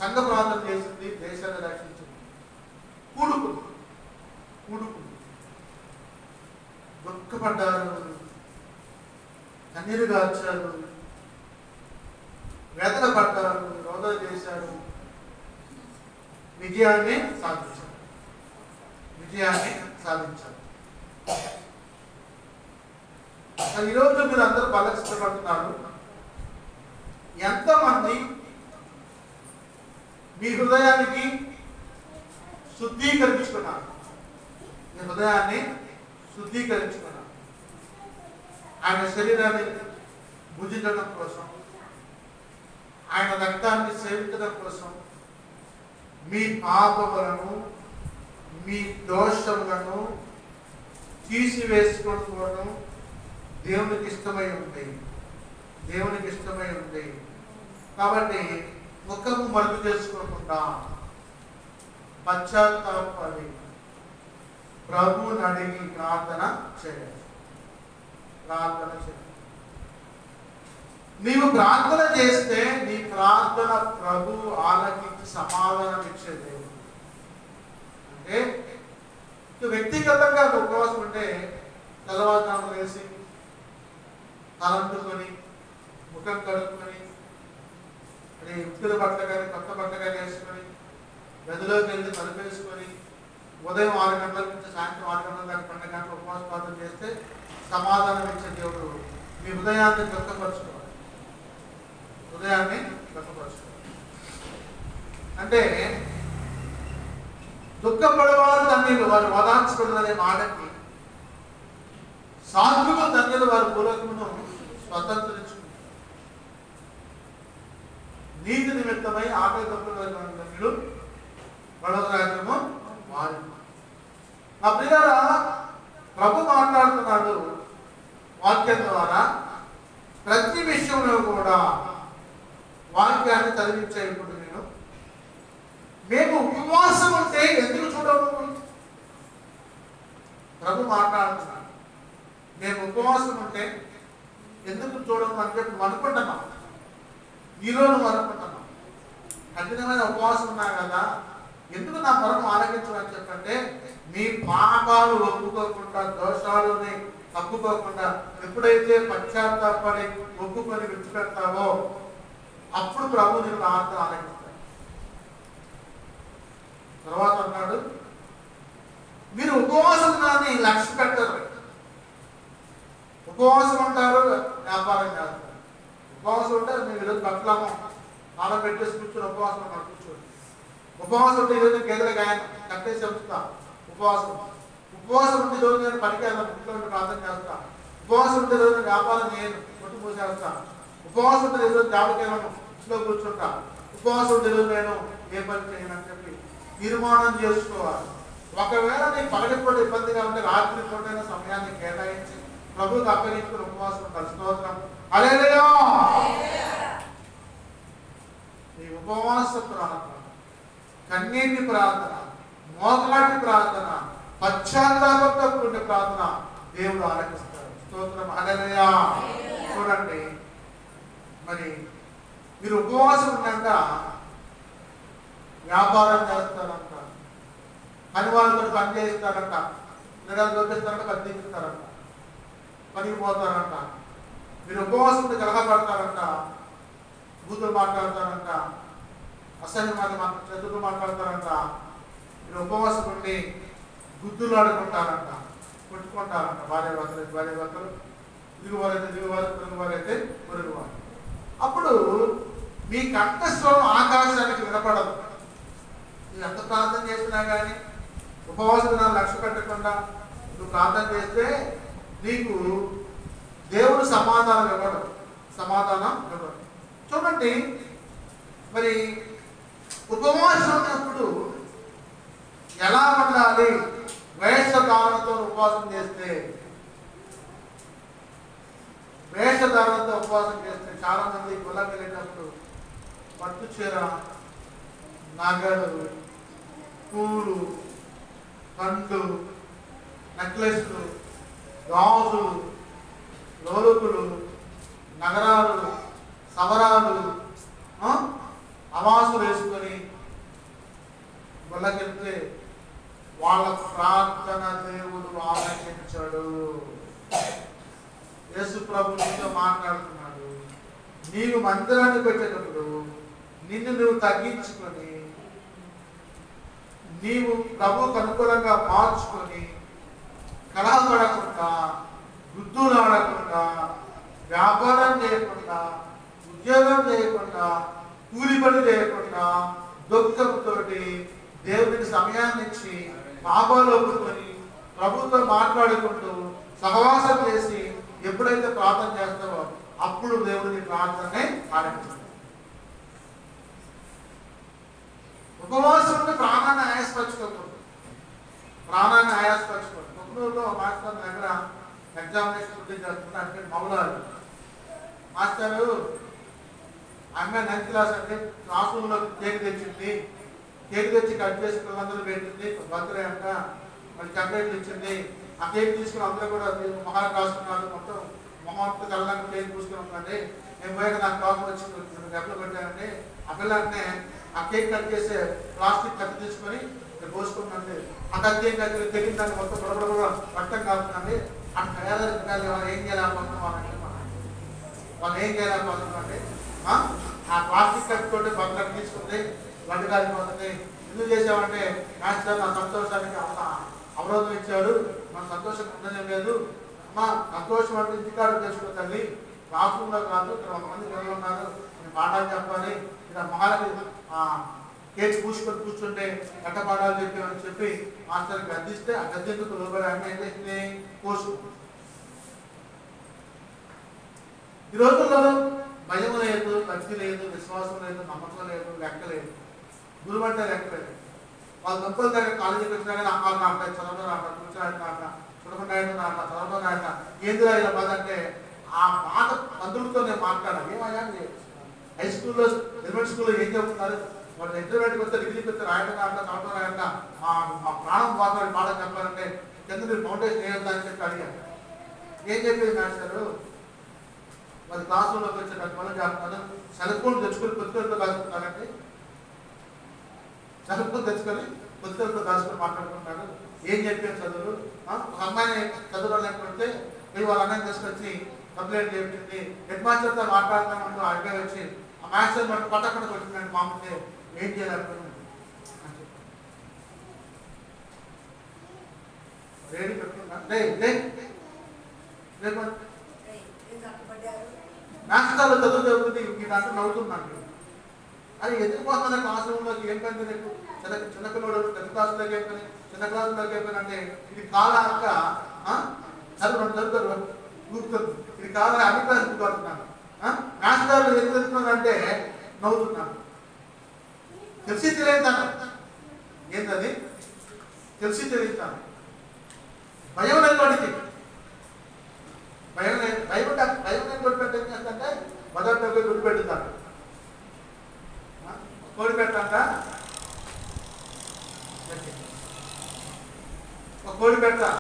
సంఘ ప్రార్థన చేసింది, దేశాన్ని రక్షించింది. కూడుకుంది, దుఃఖపడ్డారు, కన్నీరు గార్చారు, వేదన పడ్డారు, రోదన చేశారు, విజయాన్ని సాధించారు. ఈరోజు మీరు అందరూ బాగా ఇష్టపడుతున్నారు. ఎంతమంది మీ హృదయానికి శుద్ధీకరించుకున్నారు? మీ హృదయాన్ని శుద్ధీకరించుకున్నారు. ఆయన శరీరాన్ని భుజించడం కోసం, ఆయన రక్తాన్ని సేవించడం కోసం, మీ పాపములను, మీ దోషములను తీసివేసుకోవడం దేవునికి ఇష్టమై ఉంటాయి. కాబట్టి ముఖము మరుగు చేసుకోకుండా పశ్చాత్తాపడి ప్రభువుని అడిగి ప్రార్థన చేయాలి. నీవు ప్రార్థన చేస్తే నీ ప్రార్థన ప్రభు ఆలకించి సమాధానం ఇచ్చే దేవుడు. అంటే వ్యక్తిగతంగా ఉపవాసం ఉంటే తెల్లవారుజామున వేసి తలంటుకొని ముఖం కడుక్కొని ఉత్తుల బట్టలు కానీ కొత్త బట్టలు కానీ వేసుకొని గదిలోకి వెళ్ళి తలుపేసుకొని ఉదయం 6 గంటల నుంచి సాయంత్రం 6 గంటల దాకా 12 గంటలు ఉపవాస ప్రార్థన చేస్తే సమాధానం ఇచ్చే దేవుడు. మీ హృదయాన్ని దుఃఖపరచుకోవాలి. అంటే దుఃఖపడేవారు ధన్యులు, వారు వదాంచుకున్నదనే మాటకి సాత్విక ధన్యులు, వారు భూలోకమును స్వతంత్రించుకుంటారు. నీతి నిమిత్తమై ఆకలి దప్పులు ధన్యులు, పడవ రాజ్యము వారి. నా ప్రియులారా, ప్రభు మాట్లాడుతున్నాడు వాక్యం ద్వారా. ప్రతి విషయంలో కూడా వాక్యాన్ని చదివించే ఇప్పుడు మేము ఉపవాసం ఉంటే ఎందుకు చూడము? ప్రభు మాట్లాడుతున్నాడు. మేము ఉపవాసం ఉంటే ఎందుకు చూడము అని చెప్పి అనుకుంటున్నాం. ఈరోజు అనుకుంటున్నాం కఠినమైన ఉపవాసం ఉన్నా కదా, ఎందుకు నా పరమ ఆలకించమని చెప్పంటే, మీ పాపాలు ఒప్పుకోకుండా, దోషాలని తప్పుకోకుండా ఎప్పుడైతే పశ్చాత్తాపడి ఒప్పుకొని విడిచిపెడతావో అప్పుడు ప్రభు నేను ప్రార్థన ఆలకిస్తాను. తర్వాత అన్నాడు, మీరు ఉపవాసం కానీ లక్ష్య పెట్టరు. ఉపవాసం అంటారు, వ్యాపారం చేస్తారు. ఉపవాసం ఉంటే మేము ఈరోజు బట్టలమ్మ ఆమె పెట్టేసి కూర్చొని ఉపవాసం అన్నారు. కూర్చోండి. ఉపవాసం ఉంటే ఈరోజు గేదెలు గాయన కట్టేసి ఉంచుతా. ఉపవాసం ఉంటే ఈరోజు నేను పనికి వెళ్తాను, ఇంట్లో ప్రార్థన చేస్తా. ఉపవాసం ఉంటే ఈరోజు వ్యాపారం చేయను, కొట్టు మూసేస్తా. ఉపవాసం ఉంటే ఈరోజు జాబుకి వెళ్ళను, ఇంట్లో కూర్చుంటా. ఉపవాసం ఉంటే ఈరోజు నేను ఏ పని చేయను అని చెప్పి తీర్మానం చేసుకోవాలి. ఒకవేళ నీకు పగటిపూట ఇబ్బందిగా ఉంటే రాత్రి పూటైన సమయాన్ని కేటాయించి ప్రభువుకి అప్పగించుకుని ఉపవాసం ఉంటారు. స్తోత్రం. హల్లెలూయా. ఈ ఉపవాస ప్రార్థన, కన్నీటి ప్రార్థన, మోకాటి ప్రార్థన, పశ్చాత్తాపంతో కూడిన ప్రార్థన దేవుడు ఆలకిస్తాడు. స్తోత్రం. హల్లెలూయా. చూడండి, మరి మీరు ఉపవాసం ఉన్నాక వ్యాపారం చేస్తారంట, పని వాళ్ళతో పని చేయిస్తారంట, నిరాలు దొరికిస్తారంట, బతికిస్తారంట, పనికి పోతారంట. మీరు ఉపవాసం ఉంటే కలహపడతారంట, బూతులు మాట్లాడతారంట, అసహ్య చదువులు మాట్లాడతారంట. మీరు ఉపవాసం ఉండి గుద్దులు ఆడుకుంటారంట, కొట్టుకుంటారంట. భార్య భర్తలు దిగువారైతే పొరుగువారైతే పొరుగువారు. అప్పుడు మీ కంఠస్వరం ఆకాశానికి వినపడదు. నువ్వు ఎంత ప్రార్థన చేసినా కానీ ఉపవాసం లక్ష్య పెట్టకుండా నువ్వు ప్రార్థన చేస్తే నీకు దేవుడు సమాధానం ఇవ్వడు. చూడండి, మరి ఉపవాసం ఉన్నప్పుడు ఎలా ఉండాలి? వేషధారణతో ఉపవాసం చేస్తే చాలా మంది గుళ్ళకి వెళ్ళేటప్పుడు పట్టు చీర, నగలు, పూలు, పండ్లు, నెక్లెస్లు, గాజులు, లోలుకులు, నగరాలు, సవరాలు, అవాసులు వేసుకొని ప్రభు నీతో మాట్లాడుతున్నాడు. నీవు మందిరాన్ని పెట్టేటప్పుడు నిన్ను నువ్వు తగ్గించుకొని నీవు ప్రభువుకు అనుకూలంగా మార్చుకొని కలహపడకుండా, గుద్దులాడకుండా, వ్యాపారం చేయకుండా, ఉద్యోగం చేయకుండా, కూలి పని చేయకుండా, దుఃఖంతో దేవునికి సమయాన్ని ఇచ్చి పాపాలు ఒప్పుకొని ప్రభుతో మాట్లాడుకుంటూ సహవాసం చేసి ఎప్పుడైతే ప్రార్థన చేస్తావో అప్పుడు దేవుడిని ప్రార్థనే ఆరంభిస్తాడు. ఉపవాసం ఉంటే ప్రాణాన్ని ఆయాసపరచుకోకూడదు. ప్రాణాన్ని ఆయాసపరచుకోకూడదు. ఒక్కరోజు మాస్టర్ దగ్గర ఎగ్జామినేషన్ గురించి చేస్తున్నా అంటే మౌలాలు మాస్టరు అమ్మాయి 9th క్లాస్ అంటే క్లాస్ రూమ్లో కేక్ తెచ్చింది. కేక్ తెచ్చి కట్ చేసి పిల్లలందరూ పెట్టింది. బర్త్డే అంట, మరి చాక్లెట్లు ఇచ్చింది. ఆ కేక్ తీసుకుని అందరూ కూడా మొహాలు రాసుకున్నారు. మొత్తం మొహంతో తెల్లగా కేక్ పూసుకుని ఉందండి. నేను పోయాక నాకు కోపం వచ్చింది, డబ్బులు పెట్టానండి. ఆ పిల్లనే ఆ కేక్ కట్ చేసే ప్లాస్టిక్ కత్తి తీసుకొని పోసుకుందండి. ఆ కత్తి ఏం కత్తి తెగిందని మొత్తం బుడబుడ రక్తం కాకుందండి. అటు పేదలు ఏం చేయలేకపోతున్నాం వాళ్ళు ఏం చేయలేకపోతున్నామండి. ఆ ప్లాస్టిక్ కత్తి తోటి బట్టలు తీసుకుంది, బండి కాలిపోతుంది. ఎందుకు చేసామంటే మాస్టర్ నా సంతోషానికి అవరోధం ఇచ్చాడు, మన సంతోషం ఉండడం లేదు. అమ్మ సంతోషం అంటే ఇంటికాడు చేసుకో తల్లి, రాకుండా కాదు. ఇక్కడ 100 మంది పిల్లలు ఉన్నారు, నేను పాఠాలు చెప్పాలి. ఇక్కడ మహారాజు కేక్ పూసుకొని కూర్చుంటే ఎట్ట పాఠాలు చెప్పామని చెప్పి మాస్టర్కి గద్దిస్తే ఆ గద్దెందుకు లోబడి అన్నీ ఏం చేసింది కోసు. ఈ రోజుల్లో భయం లేదు, భక్తి లేదు, విశ్వాసం లేదు, నమ్మకం లేదు, లెక్క లేదు. గురువు అంటే లెక్క లేదు. వాళ్ళు గొప్పల దగ్గర కాలేజీకి వచ్చినా కానీ అమ్మాలు నాట, చదవడం నాట, కూర్చోడం నాట, చూడకుండా నాట, చదవడం నాట, ఏందిరా ఇలా బాధ అంటే ఆ బాధ మంత్రులతో నేను మాట్లాడాను. ఏమయ్యా హై స్కూల్లో ఎలిమెంటరీ స్కూల్లో ఏం చెప్తున్నారు? వాళ్ళు ఇంటర్మీడియట్కి వస్తే డిగ్రీకి వస్తే రాయడం నాట, చదవడం రాయట, మా ప్రాణం బాధ బాధ చెప్పాలంటే కింద మీరు ఫౌండేషన్ వేయొద్దా అని చెప్పి అడిగాను. ఏం చెప్పేది మాస్టరు? మరి క్లాస్ రూమ్లోకి వచ్చేటప్పుడు మనం చేస్తున్నారు, సెల్ ఫోన్ తెచ్చుకొని పుస్తకాలతో దాచుకుంటారండి. సెల్ ఫోన్ తెచ్చుకొని పుస్తకాలతో దాచుకొని మాట్లాడుకుంటారు. ఏం చెప్పారు చదువులు? ఒక అమ్మాయిని చదువు లేకపోతే మీరు వాళ్ళ అన్నయ్య తీసుకొచ్చి కంప్లైంట్ చేయించింది. హెడ్ మాస్టర్తో మాట్లాడుతామంటూ అడిగారు వచ్చి ఆ మాస్టర్ మనకు పట్టకుండా వచ్చిందండి. మామూలు ఏం చేయలేకపోయింది రేడి పెట్టుకున్నా మాస్టర్లో చదువు చదువుతుంది ఈ దాంట్లో నవ్వుతున్నాను. అది ఎందుకు పోతున్నా క్లాస్ రూమ్లోకి ఏం పని నీకు? చిన్నపిల్లడు 10th క్లాస్లోకి ఏం పని, చిన్న క్లాసులోకి ఏం పని అంటే ఇది కాలాక చదువుతారు కూర్చుంది. ఇది కాదని అభిప్రాయం కోరుతున్నాను. మాస్టర్లు ఎందుకు చెప్తున్నారంటే నవ్వుతున్నాను. తెలిసి తెలియతాను. ఏంటది? తెలిసి తెలియతాను. భయం లేదు వాడికి. భయం నేను గుడిపెట్టి ఏం చేస్తంటే మొదటి గుడిపెట్టుతాను. కోడి పెట్టంట, ఒక కోడి పెట్ట